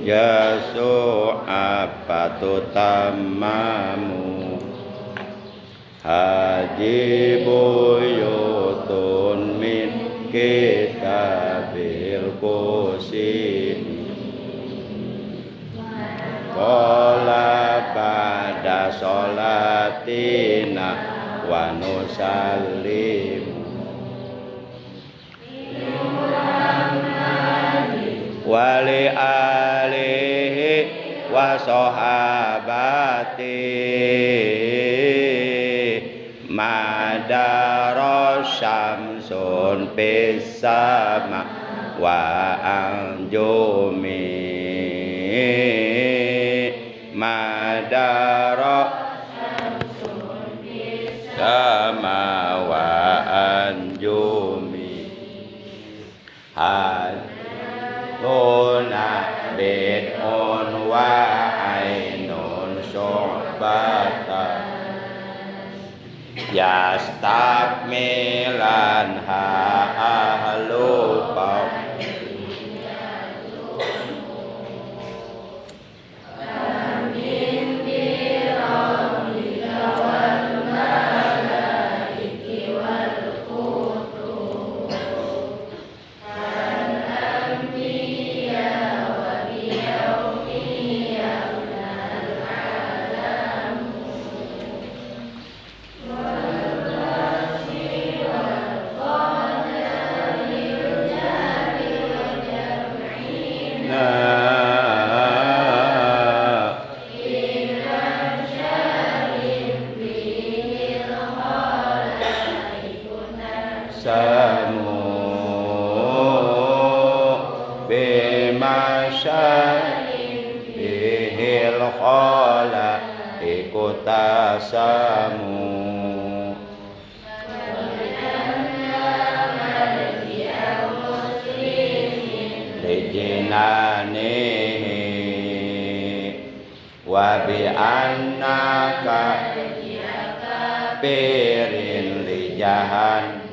Yasu'a patutamamu haji buyutun min kitabil kusini qala ba'da sholatina wa nusallim wali alihi wa sahabati madara syamsun pisama wa anjumi madara syamsun pisama wa anjumi Nuna bid'un wa ainun syu'bata yastakmilan ha ahlu bab tasamu lijinani wa bi annaka kafirin li jahan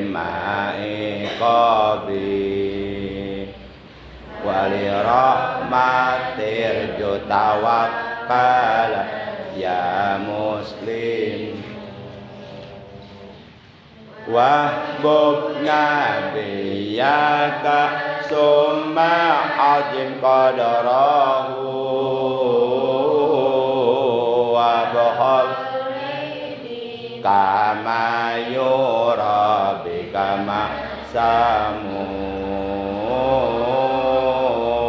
alimai qabi wali rahmatir jutawakkal ya muslim wahbub nabiyaka summa azim qadarahu wabhal kama yura bikama samu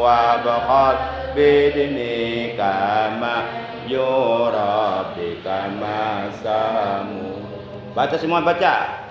wabkhal bidni kama yura bikama samu. Baca semua, baca.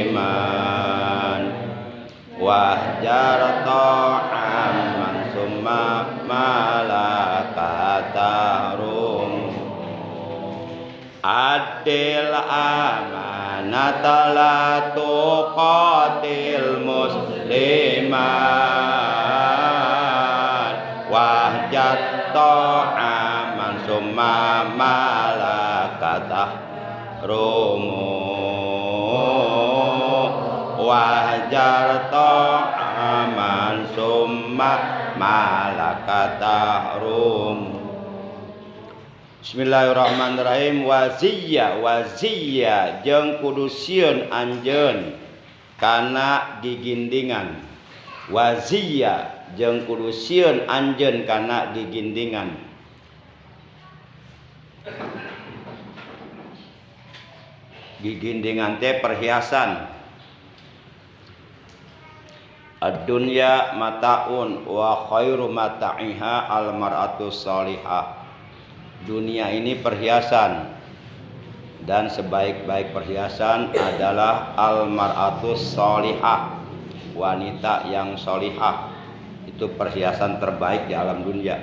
musliman wahjar ta'am man addil amanata la tuqatil musliman wahjat ta'aman summa malakatah rumu wahjar ta'aman summa malakatah rumu. Bismillahirrahmanirrahim. Waziyya jeung kudu sieun anjeun kana gigindingan. Waziyya jeung kudu sieun anjeun kana gigindingan. Gigindingan teh perhiasan. Ad-dunya mataun wa khairu mata'iha al-mar'atu shalihah. Dunia ini perhiasan dan sebaik-baik perhiasan adalah al-mar'atus sholihah, wanita yang sholihah. Itu perhiasan terbaik di alam dunia.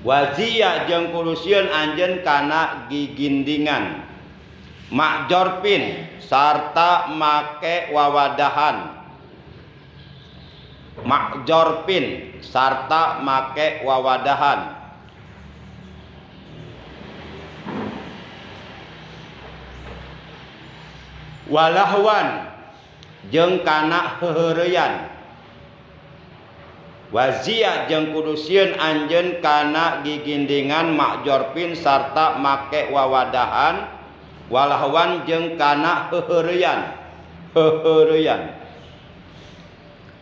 Waziyya jeung kudu sieun anjeun kana gigindingan makjorpin sarta make wawadahan. Makjorpin sarta make wawadahan. Walahwan jeung kana heureuyan. Waziyya jeung kudu sieun anjeun kana gigindingan makjorpin sarta make wawadahan. Walahwan jeung kana heureuyan.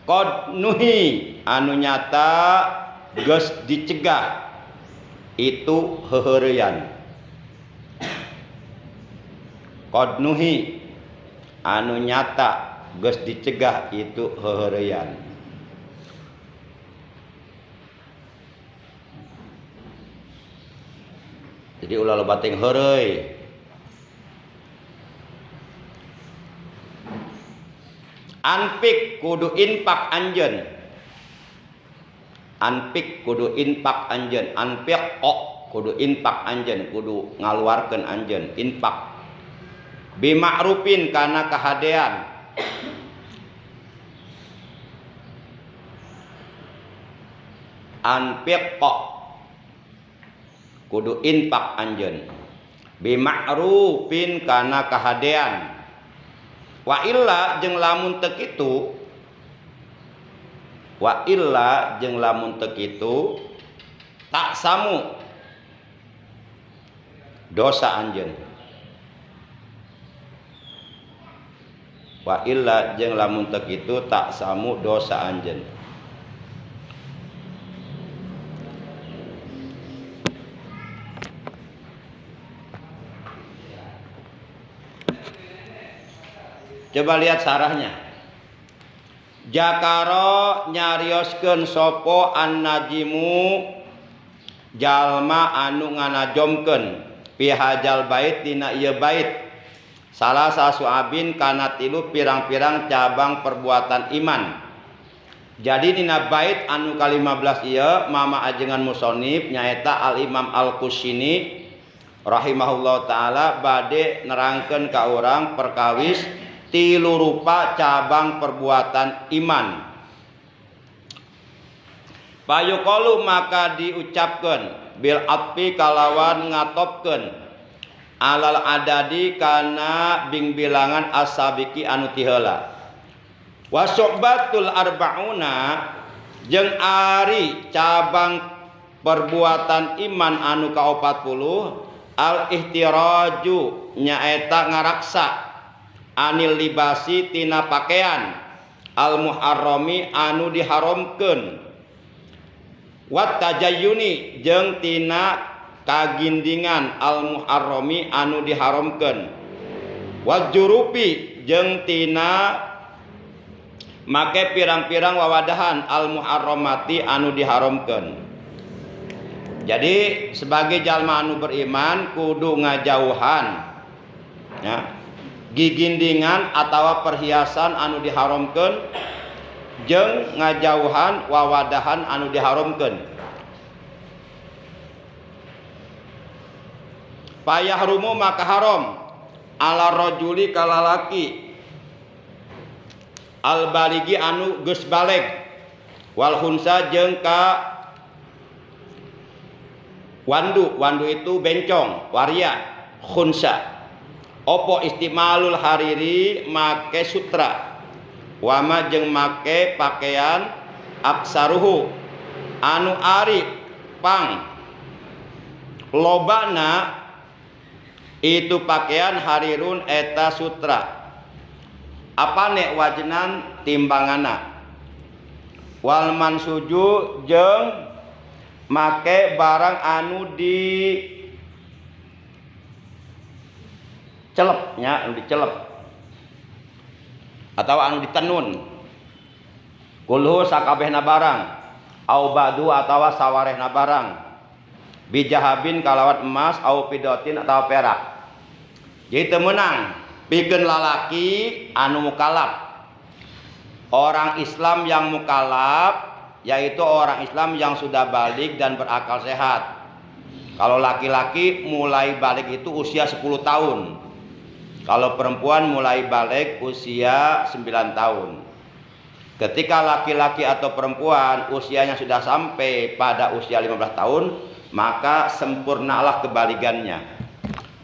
Qad nuhi anu nyata geus dicegah itu heureuyan. Qad nuhi anu nyata geus dicegah itu heureuyan. Jadi ulah loba teh heureuy. Anpik kudu infak anjeun. Anpik kudu infak anjeun. Anfiq kudu infak anjeun, kudu ngaluarkeun anjeun infak. Bima'rufin kana kahadean. Anfiq kudu infak anjeun. Bima'rufin kana kahadean. Wa illa jeung lamun teu kitu, wa illa jeung lamun teu kitu tak samu dosa anjeun. Wa illa jeung lamun teu kitu tak samu dosa anjeun. Coba lihat sarahnya. Jakaro nyarioskeun sopo an-najimu jalma anu nganajomkeun pihajal bait dina ieu bait salah sasuabin kana tilu pirang-pirang cabang perbuatan iman. Jadi dina bait anu ka-15 ieu mama ajengan musonif nyaeta Al-Imam Al-Qusyini rahimahullah taala bade nerangkeun ka urang perkawis tilu rupa cabang perbuatan iman. Payuqalu maka diucapkeun bil atfi kalawan ngatopkeun alal adadi kana bing-bilangan as-sabiqi anu ti heula. Wa syu'batul arba'una jeung ari cabang perbuatan iman anu ka-40 al-ihtiraju nyaeta ngaraksa anil libasi tina pakaian al muharrami anu diharamkeun wat tajayyuni jeung tina kagindingan al muharrami anu diharamkeun wal jurupi jeung tina make pirang-pirang wawadahan al muharramati anu diharamkeun. Jadi sebagai jalma anu beriman kudu ngajauhan ya gigindingan atawa perhiasan anu diharamkeun jeung ngajauhan wawadahan anu diharamkeun. Payahrumu maka haram ala rajuli kalalaki al baligi anu geus baleg wal khunsa jeung ka wandu itu bencong waria khunsa opo istimalul hariri make sutra wama jeung make pakaian aksaruhu anu ari pang lobana itu pakaian harirun eta sutra apane wajnan timbangana wal mansuju jeung make barang anu di celepnya anu dicelep atau anu ditenun kulhu sakabehna barang au badu atawa sawarehna barang bijahabin kalawat emas au pidotin atau perak jadi temenang pikeun lalaki anu mukalaf orang Islam yang mukalaf yaitu orang Islam yang sudah balik dan berakal sehat. Kalau laki-laki mulai balik itu usia 10 tahun. Kalau perempuan mulai balik usia 9 tahun. Ketika laki-laki atau perempuan usianya sudah sampai pada usia 15 tahun, maka sempurnalah kebalikannya.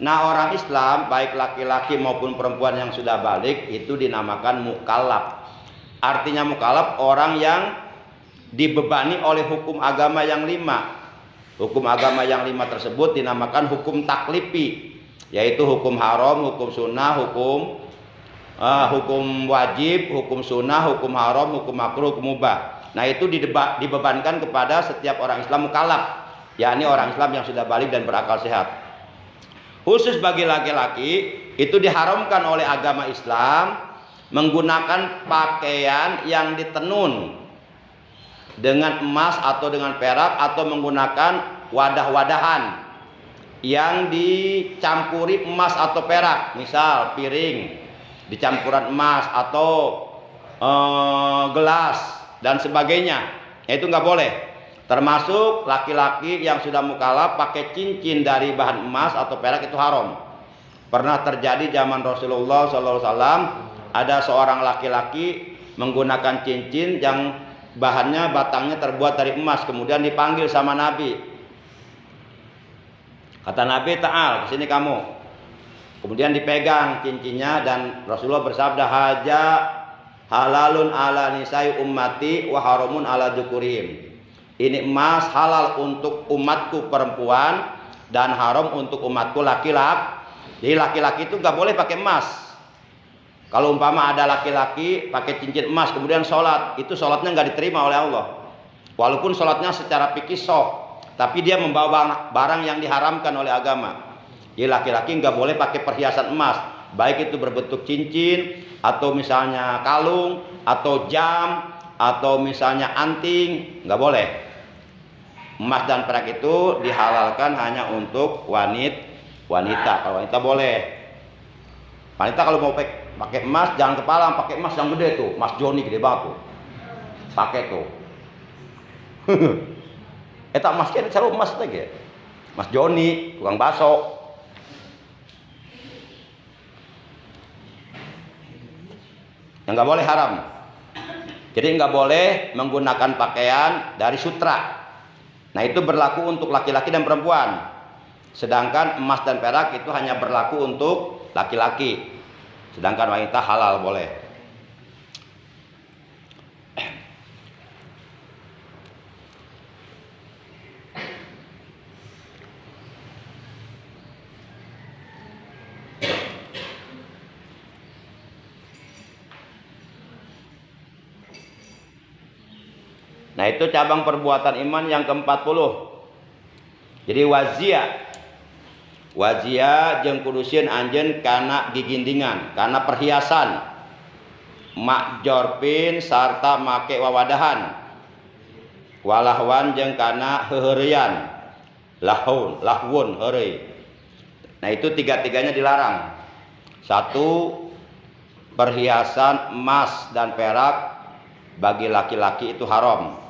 Nah, orang Islam baik laki-laki maupun perempuan yang sudah balik itu dinamakan mukallaf. Artinya mukallaf orang yang dibebani oleh hukum agama yang 5. Hukum agama yang 5 tersebut dinamakan hukum taklifi, yaitu hukum haram, hukum sunnah, hukum wajib, hukum sunnah, hukum haram, hukum makruh, hukum mubah. Nah, itu dibebankan kepada setiap orang Islam mukallaf, yakni orang Islam yang sudah balik dan berakal sehat. Khusus bagi laki-laki itu diharamkan oleh agama Islam menggunakan pakaian yang ditenun dengan emas atau dengan perak atau menggunakan wadah-wadahan yang dicampuri emas atau perak, misal piring dicampuran emas atau gelas dan sebagainya. Itu nggak boleh. Termasuk laki-laki yang sudah mukallaf pakai cincin dari bahan emas atau perak itu haram. Pernah terjadi zaman Rasulullah SAW, ada seorang laki-laki menggunakan cincin yang bahannya batangnya terbuat dari emas, kemudian dipanggil sama Nabi. Kata Nabi, "Ta'al, kesini kamu." Kemudian dipegang cincinnya dan Rasulullah bersabda, "Haja halalun ala nisai ummati wa haramun ala dzukurihim." Ini emas halal untuk umatku perempuan dan haram untuk umatku laki-laki. Jadi laki-laki itu nggak boleh pakai emas. Kalau umpama ada laki-laki pakai cincin emas kemudian sholat, itu sholatnya nggak diterima oleh Allah. Walaupun sholatnya secara fikih sah, tapi dia membawa barang yang diharamkan oleh agama. Jadi laki-laki nggak boleh pakai perhiasan emas, baik itu berbentuk cincin atau misalnya kalung atau jam atau misalnya anting, nggak boleh. Emas dan perak itu dihalalkan hanya untuk wanita. Kalau wanita boleh. Wanita kalau mau pakai emas jangan kepala, pakai emas yang gede tuh, Mas Joni gede banget tuh. Pakai tuh. Eta emas kan caro emas lagi. Mas Joni, tukang baso. Yang nggak boleh haram. Jadi nggak boleh menggunakan pakaian dari sutra. Nah, itu berlaku untuk laki-laki dan perempuan. Sedangkan emas dan perak itu hanya berlaku untuk laki-laki. Sedangkan wanita halal boleh. Nah, itu cabang perbuatan iman yang ke-40. Jadi wazia jeung kudu sieun anjeun kana gigindingan, kana perhiasan, mak jorpin sarta make wawadahan, walahwan jeung kana heureurian, lahwun heureuy. Nah, itu tiga-tiganya dilarang. 1, perhiasan emas dan perak bagi laki-laki itu haram.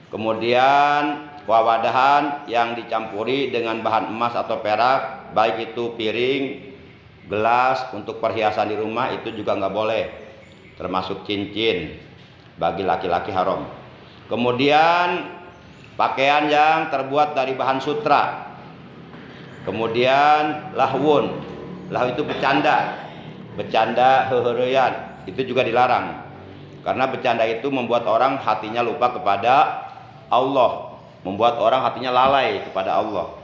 Kemudian wawadahan yang dicampuri dengan bahan emas atau perak baik itu piring, gelas, untuk perhiasan di rumah itu juga nggak boleh, termasuk cincin, bagi laki-laki haram. Kemudian pakaian yang terbuat dari bahan sutra. Kemudian lahwun, itu bercanda, hehereyan, itu juga dilarang. Karena bercanda itu membuat orang hatinya lupa kepada Allah, membuat orang hatinya lalai kepada Allah.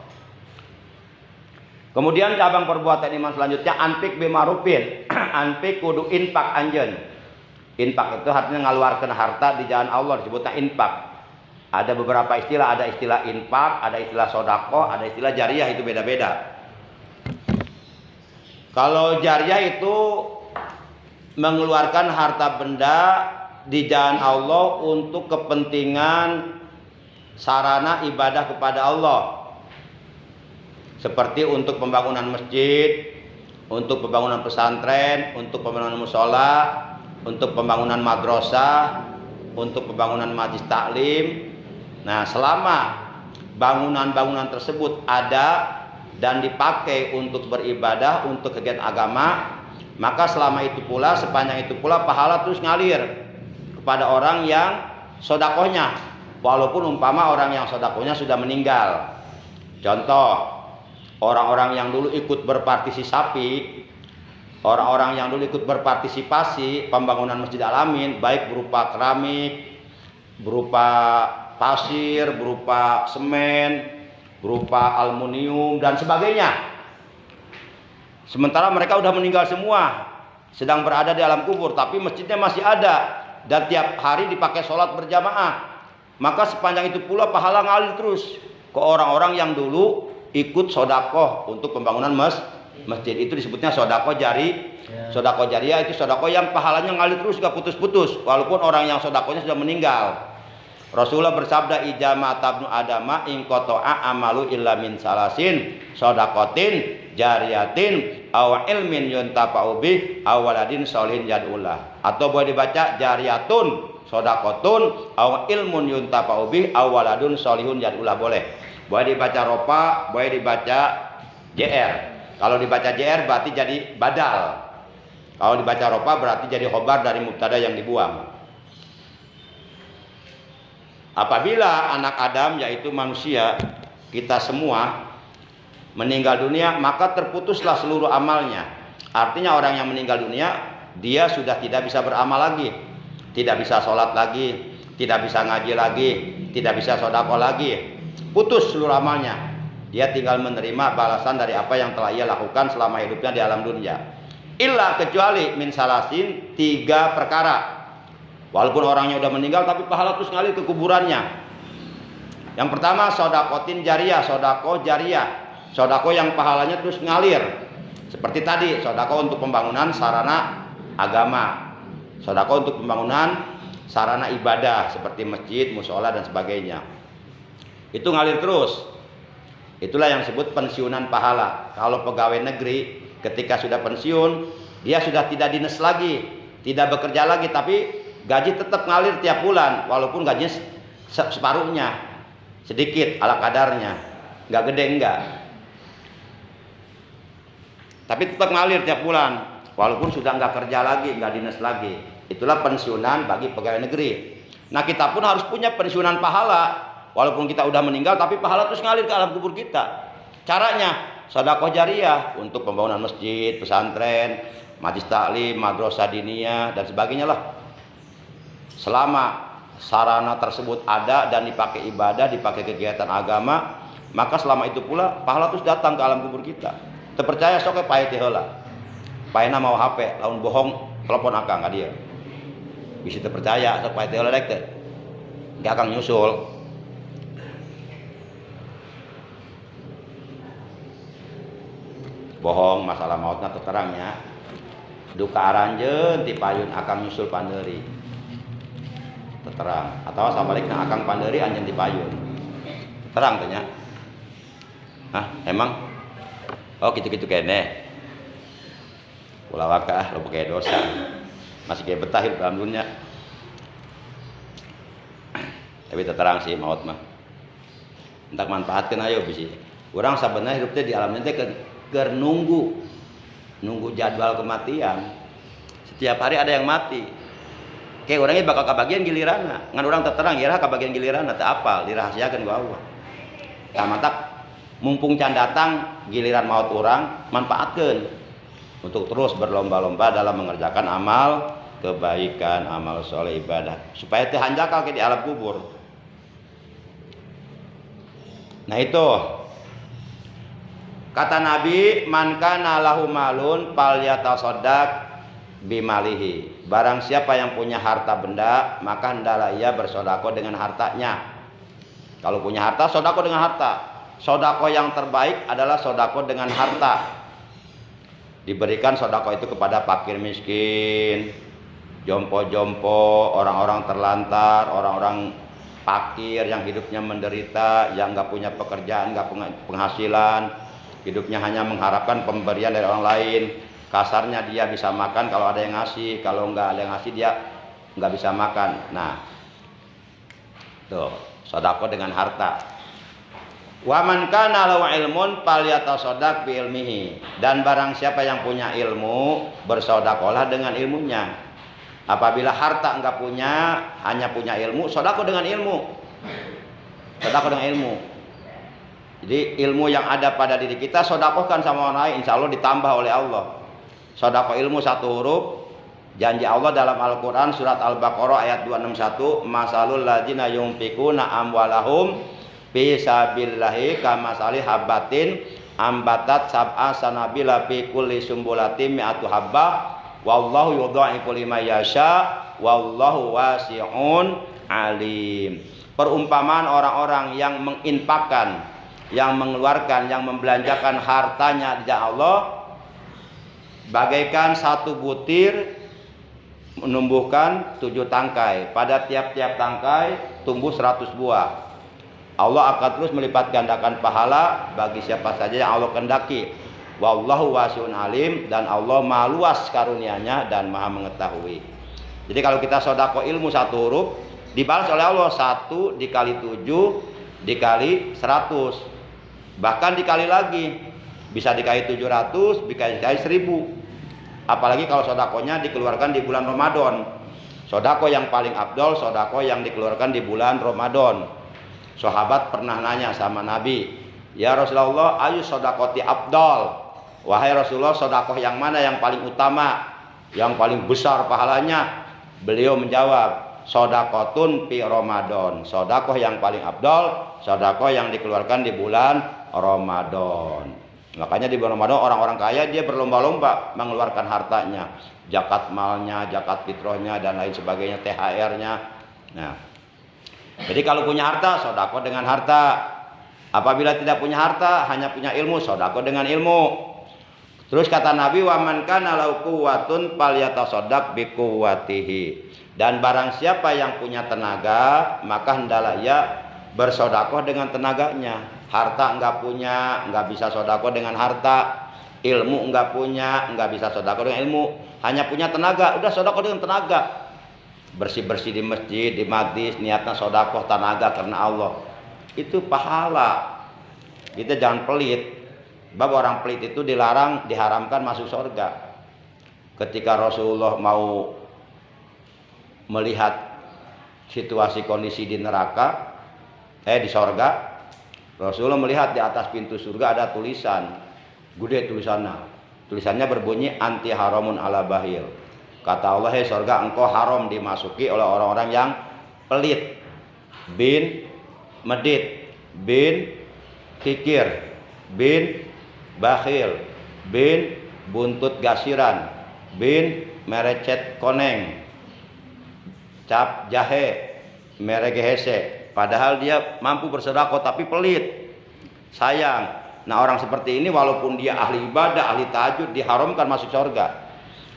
Kemudian cabang perbuatan iman selanjutnya anpik bimarupin. Anpik kudu infak anjen. Infak itu artinya ngaluarkan harta di jalan Allah, disebutnya infak. Ada beberapa istilah, ada istilah infak, ada istilah sodako, ada istilah jariyah, itu beda-beda. Kalau jariyah itu mengeluarkan harta benda di jalan Allah untuk kepentingan sarana ibadah kepada Allah. Seperti untuk pembangunan masjid, untuk pembangunan pesantren, untuk pembangunan musola, untuk pembangunan madrasah, untuk pembangunan majlis taklim. Nah, selama bangunan-bangunan tersebut ada dan dipakai untuk beribadah, untuk kegiatan agama, maka selama itu pula, sepanjang itu pula pahala terus ngalir kepada orang yang sodakohnya, walaupun umpama orang yang sodakohnya sudah meninggal. Contoh, orang-orang yang dulu ikut berpartisipasi pembangunan Masjid Al-Amin, baik berupa keramik, berupa pasir, berupa semen, berupa aluminium dan sebagainya. Sementara mereka sudah meninggal semua, sedang berada di alam kubur, tapi masjidnya masih ada dan tiap hari dipakai sholat berjamaah. Maka sepanjang itu pula pahala ngalir terus ke orang-orang yang dulu ikut sodakoh untuk pembangunan masjid. Itu disebutnya sodakoh jari. Sodakoh jariyah itu sodakoh yang pahalanya ngalir terus, gak putus-putus, walaupun orang yang sodakohnya sudah meninggal. Rasulullah bersabda, ijama tabnu adama in qata'a amalu illa min salasin sodakotin jariyatin aw ilmin yuntafa'u bih aw waladin sholihin yad'ullah. Atau boleh dibaca jariyatun sodakotun aw ilmun yuntafa'u bih aw waladun sholihun yad'ullah, boleh. Boleh dibaca ropa, boleh dibaca JR. Kalau dibaca JR berarti jadi badal. Kalau dibaca ropa berarti jadi khobar dari mubtada yang dibuang. Apabila anak Adam, yaitu manusia, kita semua meninggal dunia, maka terputuslah seluruh amalnya. Artinya orang yang meninggal dunia, dia sudah tidak bisa beramal lagi, tidak bisa sholat lagi, tidak bisa ngaji lagi, tidak bisa sodako lagi. Putus seluruh amalnya. Dia tinggal menerima balasan dari apa yang telah ia lakukan selama hidupnya di alam dunia. Illa, kecuali min salasin, 3 perkara. Walaupun orangnya udah meninggal, tapi pahala terus ngalir ke kuburannya. Yang pertama, sodakotin jariyah, sodako jariyah, sodako yang pahalanya terus ngalir. Seperti tadi, sodako untuk pembangunan sarana agama, sodako untuk pembangunan sarana ibadah seperti masjid, musola dan sebagainya. Itu ngalir terus. Itulah yang disebut pensiunan pahala. Kalau pegawai negeri ketika sudah pensiun, dia sudah tidak dinas lagi, tidak bekerja lagi, tapi gaji tetap ngalir tiap bulan, walaupun gajinya separuhnya, sedikit ala kadarnya, nggak gede enggak, tapi tetap ngalir tiap bulan, walaupun sudah nggak kerja lagi, nggak dinas lagi. Itulah pensiunan bagi pegawai negeri. Nah, kita pun harus punya pensiunan pahala, walaupun kita udah meninggal, tapi pahala terus ngalir ke alam kubur kita. Caranya sedekah jariyah untuk pembangunan masjid, pesantren, majlis taklim, madrasah diniyah dan sebagainya lah. Selama sarana tersebut ada dan dipakai ibadah, dipakai kegiatan agama, maka selama itu pula pahala terus datang ke alam kubur kita. Terpercaya sok pae teh heula. Paena mau HP, laun bohong, telepon akang ka dia. Bisa terpercaya sok pae teh heula dek teh. Ge akang nyusul. Bohong masalah mautna terterangnya. Duka aranjeun ti payun akang nyusul pandeuri. Terang atau sabalikna akang panderi anjeun di payun terang tanya. Hah, emang oh gitu-gitu kene ulah wakah lo pakai dosa masih kayak betah hidup dalam dunia, tapi terang sih maut mah entak manfaatkeun ayo bisi urang sabenerna hidupnya di alam teh keur nunggu jadwal kematian. Setiap hari ada yang mati. Kayak orangnya bakal kebagian giliranna. Ngan orang terterang ya kebagian giliranna teu apal dirahasiakeun ku Allah. Tah matak mumpung can datang giliran maut orang manfaatkeun untuk terus berlomba-lomba dalam mengerjakan amal kebaikan, amal soleh, ibadah supaya teu hanjakal ke di alam kubur. Nah itu kata Nabi, man kana lahu malun falyatasaddaq bimalihi. Barang siapa yang punya harta benda, maka hendaklah ia bersedekah dengan hartanya. Kalau punya harta, sedekah dengan harta. Sedekah yang terbaik adalah sedekah dengan harta. Diberikan sedekah itu kepada fakir miskin, jompo-jompo, orang-orang terlantar, orang-orang fakir yang hidupnya menderita, yang nggak punya pekerjaan, nggak punya penghasilan, hidupnya hanya mengharapkan pemberian dari orang lain. Kasarnya dia bisa makan kalau ada yang ngasih, kalau nggak ada yang ngasih dia nggak bisa makan. Nah, tuh sedekah dengan harta. Wa man kana lahu ilmun falyatasaddaq bi ilmihi. Dan barang siapa yang punya ilmu, bersedekahlah dengan ilmunya. Apabila harta enggak punya, hanya punya ilmu, sedekah dengan ilmu. Sedekah dengan ilmu. Jadi ilmu yang ada pada diri kita sedekahkan sama orang lain, insya Allah ditambah oleh Allah. Sedekah ilmu satu huruf, janji Allah dalam Al-Quran surat Al-Baqarah ayat 261, masalul ladzina yunfikuna amwalahum fi sabilillahi kamasali habbatin ambatat sab'a sanabila fi kulli sumbulatin mi'atu habbah wallahu yudha'ifu liman yasha wallahu wasi'un alim. Perumpamaan orang-orang yang menginfakkan, yang mengeluarkan, yang membelanjakan hartanya di jalan Allah bagaikan satu butir menumbuhkan 7 tangkai. Pada tiap-tiap tangkai tumbuh 100 buah. Allah akan terus melipat gandakan pahala bagi siapa saja yang Allah kehendaki. Wallahu wasi'un alim, dan Allah maha luas karunia-Nya dan maha mengetahui. Jadi kalau kita sedekah ilmu satu huruf dibalas oleh Allah 1 dikali 7 dikali 100. Bahkan dikali lagi. Bisa dikali 700, dikali 1000. Apalagi kalau sedekahnya dikeluarkan di bulan Ramadan. Sedekah yang paling afdol sedekah yang dikeluarkan di bulan Ramadan. Sahabat pernah nanya sama Nabi, "Ya Rasulullah, ayu sedekati afdal?" Wahai Rasulullah, sedekah yang mana yang paling utama, yang paling besar pahalanya? Beliau menjawab, sedekatun fi Ramadan. Sedekah yang paling afdal, sedekah yang dikeluarkan di bulan Ramadan. Makanya di bulan Ramadan orang-orang kaya dia berlomba-lomba mengeluarkan hartanya, zakat malnya, zakat fitrahnya dan lain sebagainya, THR-nya. Nah, jadi kalau punya harta, sedekah dengan harta. Apabila tidak punya harta, hanya punya ilmu, sedekah dengan ilmu. Terus kata Nabi, wa man kana lahu quwwatun falyatasaddaq bi quwwatihi. Dan barang siapa yang punya tenaga, maka hendaklah ia bersedekah dengan tenaganya. Harta enggak punya, enggak bisa sedekah dengan harta. Ilmu enggak punya, enggak bisa sedekah dengan ilmu. Hanya punya tenaga, udah sedekah dengan tenaga. Bersih-bersih di masjid, di majlis, niatnya sedekah tenaga karena Allah. Itu pahala. Kita jangan pelit. Bab orang pelit itu dilarang, diharamkan masuk surga. Ketika Rasulullah mau melihat situasi kondisi di neraka, di surga, Rasulullah melihat di atas pintu surga ada tulisan, gede tulisannya. Tulisannya berbunyi anti haramun ala bahil. Kata Allah, "Hei surga, engkau haram dimasuki oleh orang-orang yang pelit, bin medit, bin kikir, bin bakhil, bin buntut gasiran, bin merecet koneng, cap jahe, meregehese." Padahal dia mampu bersedekah tapi pelit, sayang. Nah orang seperti ini walaupun dia ahli ibadah, ahli tahajud, diharamkan masuk surga.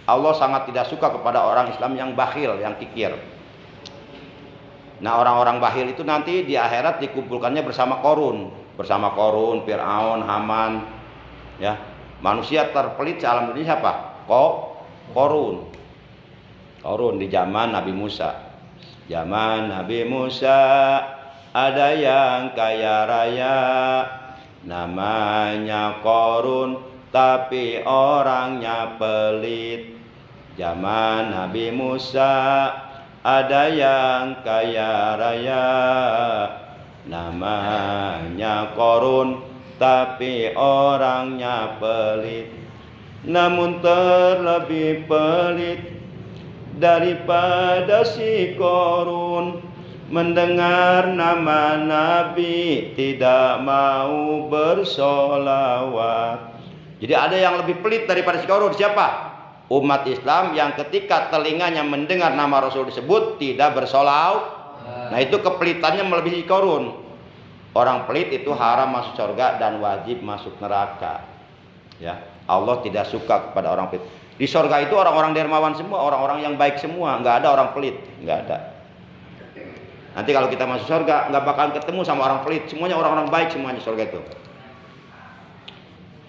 Allah sangat tidak suka kepada orang Islam yang bakhil, yang kikir. Nah orang-orang bakhil itu nanti di akhirat dikumpulkannya bersama Korun, Fir'aun, Haman. Ya, manusia terpelit sealam dunia siapa? Korun di zaman Nabi Musa. Zaman Nabi Musa ada yang kaya raya namanya Korun, tapi orangnya pelit. Zaman Nabi Musa ada yang kaya raya, namanya Korun, tapi orangnya pelit. Namun terlebih pelit daripada si Korun, mendengar nama Nabi tidak mau bersolawat. Jadi ada yang lebih pelit daripada si Korun. Siapa? Umat Islam yang ketika telinganya mendengar nama Rasul disebut tidak bersolawat. Nah itu kepelitannya melebihi Korun. Orang pelit itu haram masuk surga dan wajib masuk neraka. Ya, Allah tidak suka kepada orang pelit. Di surga itu orang-orang dermawan semua, orang-orang yang baik semua, nggak ada orang pelit, nggak ada. Nanti kalau kita masuk surga nggak bakalan ketemu sama orang pelit, semuanya orang-orang baik semuanya surga itu.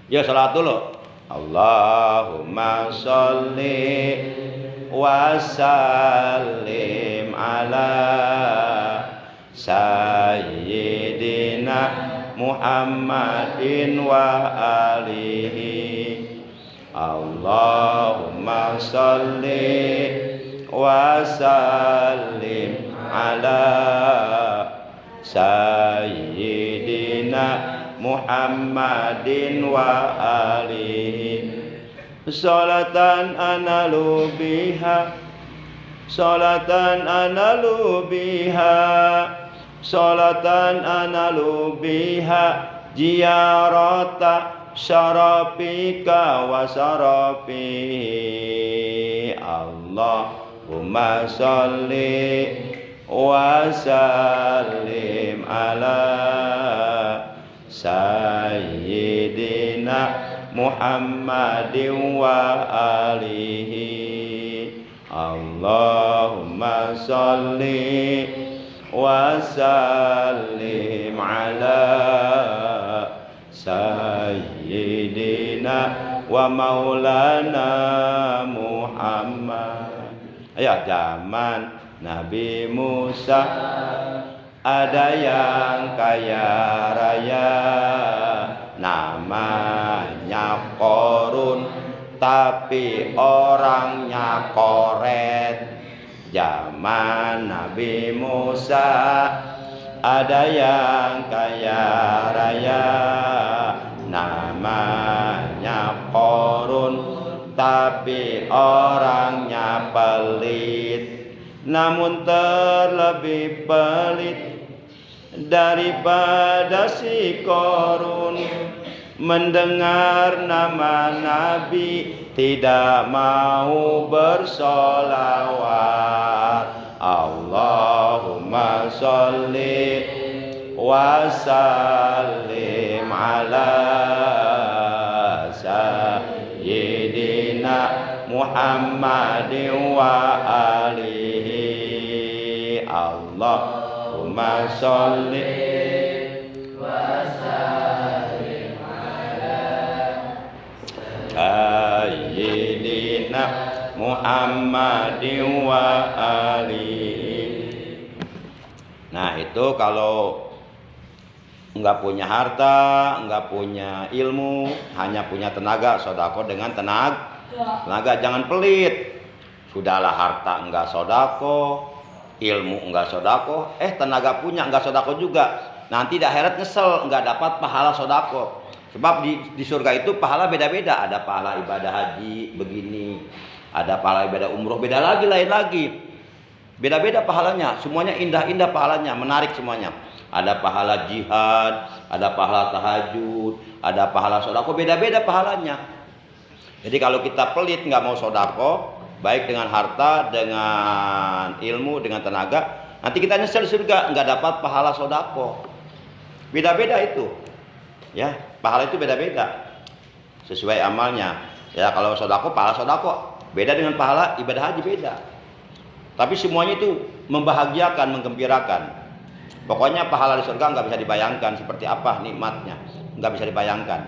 Ya salat dulu. Allahumma sholli wa sallim ala sayyidina Muhammadin wa alihi. Allahumma sholli wa sallim ala sayyidina Muhammadin wa alihi. Salatan analu biha, salatan analu biha, salatan analu biha ziyarata syarafika wa syarafi. Allahumma sholli wa sallim ala sayyidina Muhammadin wa alihi. Allahumma sholli wa sallim ala sayyidina wa maulana Muhammad. Ayo, zaman Nabi Musa ada yang kaya raya, namanya Korun, tapi orangnya koret. Zaman Nabi Musa ada yang kaya raya, namanya Korun, tapi orangnya pelit. Namun terlebih pelit daripada si Korun, mendengar nama Nabi tidak mau bersolawat. Allahumma sholli wa sallim ala sayyidina Muhammadin wa alihi. Allahumma sholli wa sallim ala sayyidina Muhammadin wa alihi. Nah itu kalau enggak punya harta, enggak punya ilmu, hanya punya tenaga, sodako dengan tenaga, jangan pelit. Sudahlah harta enggak sodako, ilmu enggak sodako, tenaga punya enggak sodako juga. Nanti di akhirat nyesel enggak dapat pahala sodako. Sebab di surga itu pahala beda-beda. Ada pahala ibadah haji begini, ada pahala ibadah umroh beda lagi, lain lagi. Beda-beda pahalanya, semuanya indah-indah pahalanya, menarik semuanya. Ada pahala jihad, ada pahala tahajud, ada pahala sodako, beda-beda pahalanya. Jadi kalau kita pelit nggak mau sodako, baik dengan harta, dengan ilmu, dengan tenaga, nanti kita nyesel di surga nggak dapat pahala sodako. Beda-beda itu, ya pahala itu beda-beda sesuai amalnya. Ya kalau sodako, pahala sodako beda dengan pahala ibadah haji beda. Tapi semuanya itu membahagiakan, menggembirakan. Pokoknya pahala di surga nggak bisa dibayangkan seperti apa nikmatnya, nggak bisa dibayangkan.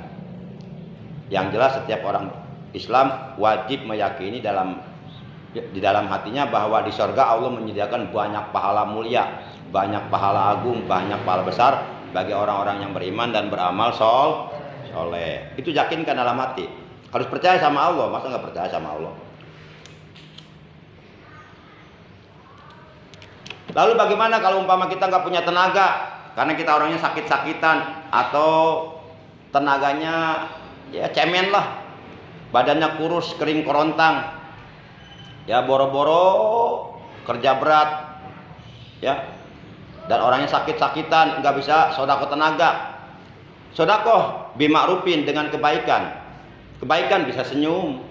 Yang jelas setiap orang Islam wajib meyakini di dalam hatinya bahwa di surga Allah menyediakan banyak pahala mulia, banyak pahala agung, banyak pahala besar bagi orang-orang yang beriman dan beramal soleh. Itu yakinkan dalam hati. Harus percaya sama Allah. Masa nggak percaya sama Allah? Lalu bagaimana kalau umpama kita nggak punya tenaga? Karena kita orangnya sakit-sakitan atau tenaganya ya cemen lah, badannya kurus, kering kerontang, ya boro-boro kerja berat, ya, dan orangnya sakit-sakitan, nggak bisa sodako tenaga. Sodako bima'rufin, dengan kebaikan. Kebaikan bisa senyum.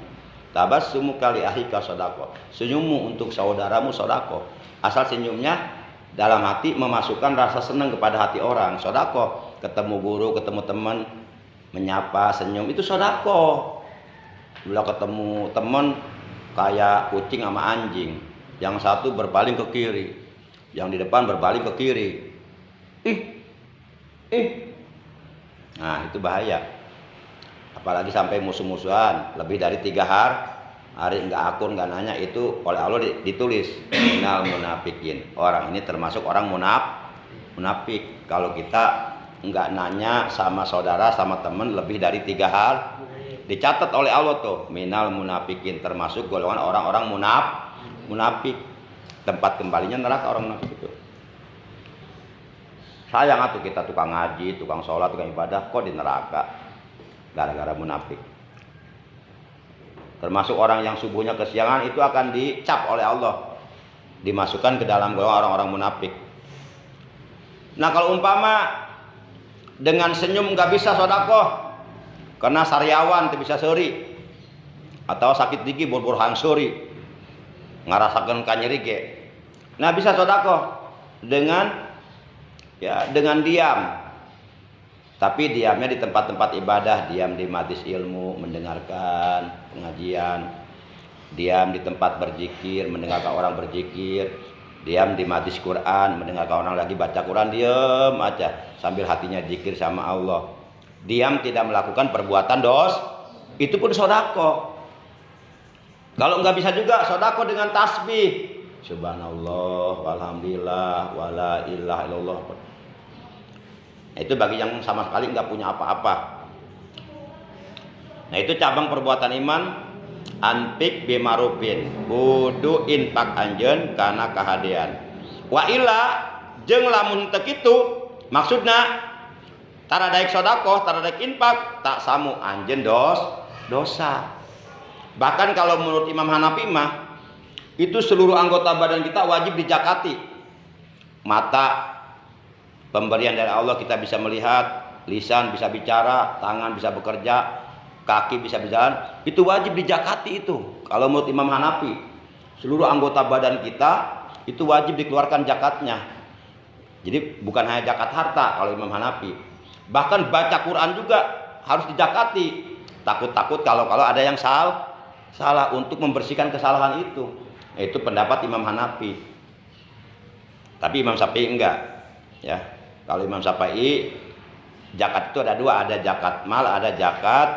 Tabassumu kali ahika sodako. Senyummu untuk saudaramu sodako. Asal senyumnya dalam hati memasukkan rasa senang kepada hati orang. Sodako, ketemu guru, ketemu teman, menyapa, senyum, itu sodako. Bila ketemu teman kayak kucing sama anjing, yang satu berpaling ke kiri, yang di depan berpaling ke kiri. Nah itu bahaya. Apalagi sampai musuh-musuhan lebih dari 3 hari nggak akur, nggak nanya, itu oleh Allah ditulis minal munafikin. Orang ini termasuk orang munafik. Kalau kita nggak nanya sama saudara, sama teman lebih dari 3 hari, dicatat oleh Allah tuh minal munafikin, termasuk golongan orang-orang munafik. Tempat kembalinya neraka orang munafik itu. Sayang atuh kita tukang ngaji, tukang sholat, tukang ibadah, kok di neraka gara-gara munafik. Termasuk orang yang subuhnya kesiangan itu akan dicap oleh Allah, dimasukkan ke dalam golongan orang-orang munafik. Nah kalau umpama dengan senyum nggak bisa sodako, karena sariawan tidak bisa seri, atau sakit gigi bor-bor hansuri, ngarasakan kanyeri ge, nah bisa sodako dengan diam. Tapi diamnya di tempat-tempat ibadah, diam di majlis ilmu, mendengarkan pengajian, diam di tempat berzikir, mendengarkan orang berzikir, diam di majlis Quran, mendengarkan orang lagi baca Quran, diam aja sambil hatinya zikir sama Allah. Diam tidak melakukan perbuatan itu pun sodako. Kalau nggak bisa juga sodako dengan tasbih, subhanallah, walhamdulillah, wala ilaha illallah. Itu bagi yang sama sekali nggak punya apa-apa. Nah itu cabang perbuatan iman. Anpik bimarupin, kudu infak anjeun kana kahadean. Wa illa jeung lamun teu kitu, maksudna tara daek sedekah, tara daek infak, tak samu anjeun dosa. Bahkan kalau menurut Imam Hanafi mah itu seluruh anggota badan kita wajib dijakati. Mata, pemberian dari Allah, kita bisa melihat, lisan bisa bicara, tangan bisa bekerja, kaki bisa berjalan, itu wajib dijakati itu. Kalau menurut Imam Hanafi, seluruh anggota badan kita itu wajib dikeluarkan zakatnya. Jadi bukan hanya zakat harta kalau Imam Hanafi. Bahkan baca Quran juga harus dijakati. Takut-takut kalau ada yang salah untuk membersihkan kesalahan itu. Itu pendapat Imam Hanafi. Tapi Imam Syafi'i enggak, ya. Kalau Imam Syafi'i zakat itu ada 2, ada zakat mal, ada zakat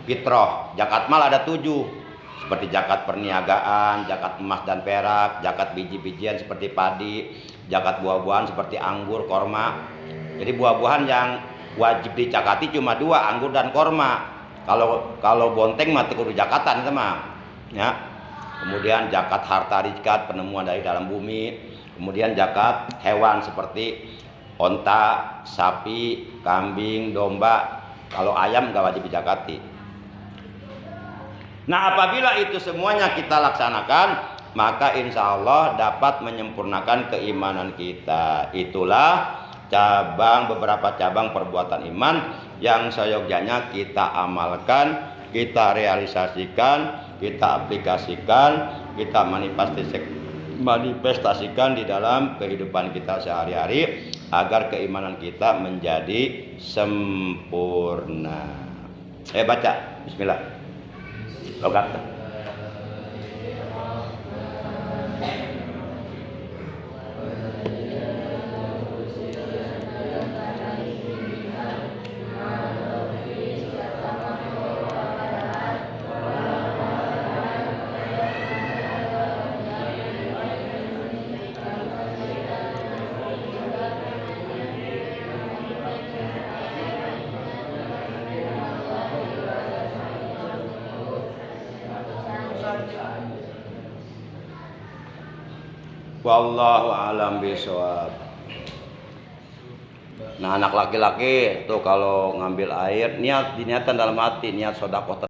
fitrah. Zakat mal ada 7, seperti zakat perniagaan, zakat emas dan perak, zakat biji-bijian seperti padi, zakat buah-buahan seperti anggur, korma. Jadi buah-buahan yang wajib dicakati cuma 2, anggur dan korma. Kalau bonteng mah kudu zakatan itu mah, ya. Kemudian zakat harta rizkat, penemuan dari dalam bumi. Kemudian zakat hewan seperti onta, sapi, kambing, domba. Kalau ayam nggak wajib dizakati. Nah apabila itu semuanya kita laksanakan, maka insya Allah dapat menyempurnakan keimanan kita. Itulah beberapa cabang perbuatan iman yang seyogyanya kita amalkan, kita realisasikan, kita aplikasikan, kita manifestasikan di dalam kehidupan kita sehari-hari agar keimanan kita menjadi sempurna. Baca bismillah. Logat. Wallahu alam bisawab. Nah, anak laki-laki tuh kalau ngambil air diniatkan dalam hati niat sedekah